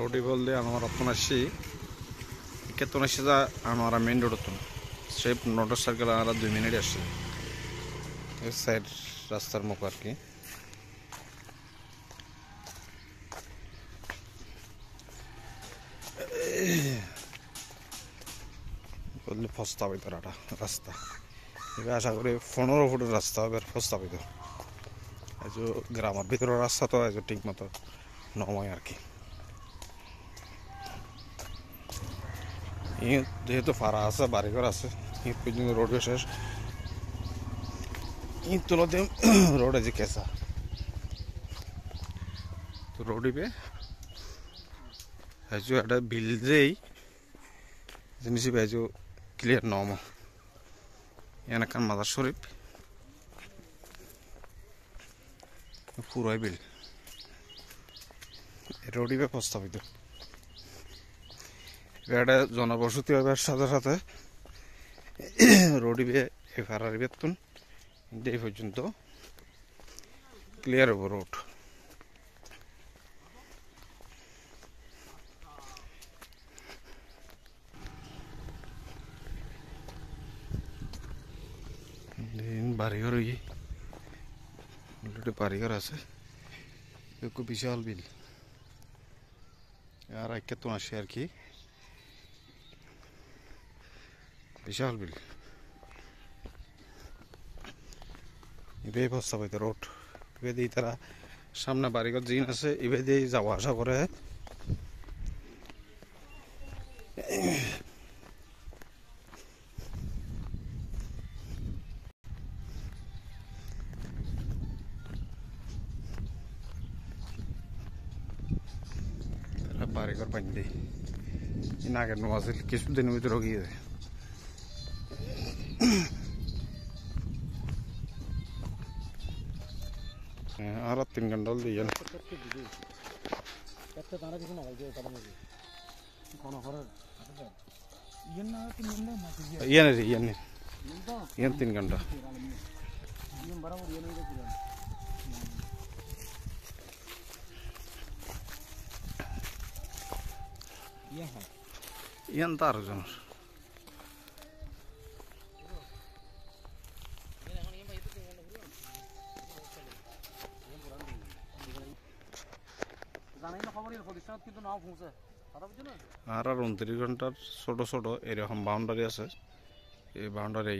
रोडी बोल दे हमारा तुनशी के तुनशी जा हमारा मेन रोड तुन शेप मोटर साइकिल हमारा 2 मिनट आसे इस साइड रास्तार मुखार की बोलले फस्ता भी तो रास्ता ये आशा करी 15 फुट रास्ता बेर फस्ता भी तो जो ग्रामर भीतर रास्ता तो जो ठीक मत नय और कि जेहेतु फारा आसे बारिकर आसे रोड शेष तुलते रोड आज कैसा तो रोड पे जो एटा बिल जिनिस जो क्लियर नम एनकान मादार शरीफ पूरा बिल रोड पे प्रस्तावित এটা জনবসতি হবার সাথে সাথে রোড দিয়ে এফআরআর বেতন এই পর্যন্ত ক্লিয়ার হবে রোড দিন বাড়িঘর অলরেডি বাড়িঘর আছে একটু বিশাল বিল আর একটা তো আসে আর কি विशाल बिल इबे प्रस्तावित रोड इबे दी तरह सामने बारिकर जिन आछे इबे दी जावा आसा करे बारिकर पानी दे इन आगे नवाजिल किस दिन में रोगी है आरा 3 घंटा दिए ये 3 घंटा ये तार जन আর 29 ঘন্টার ছোট ছোট এরকম বাউন্ডারি আছে এই বাউন্ডারি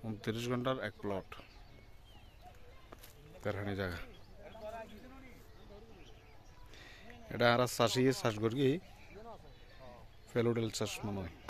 29 ঘন্টার এক প্লট কারখানি জায়গা এটা আর চাষি চাষ করি ফেলোডেল চাষ মনে হয়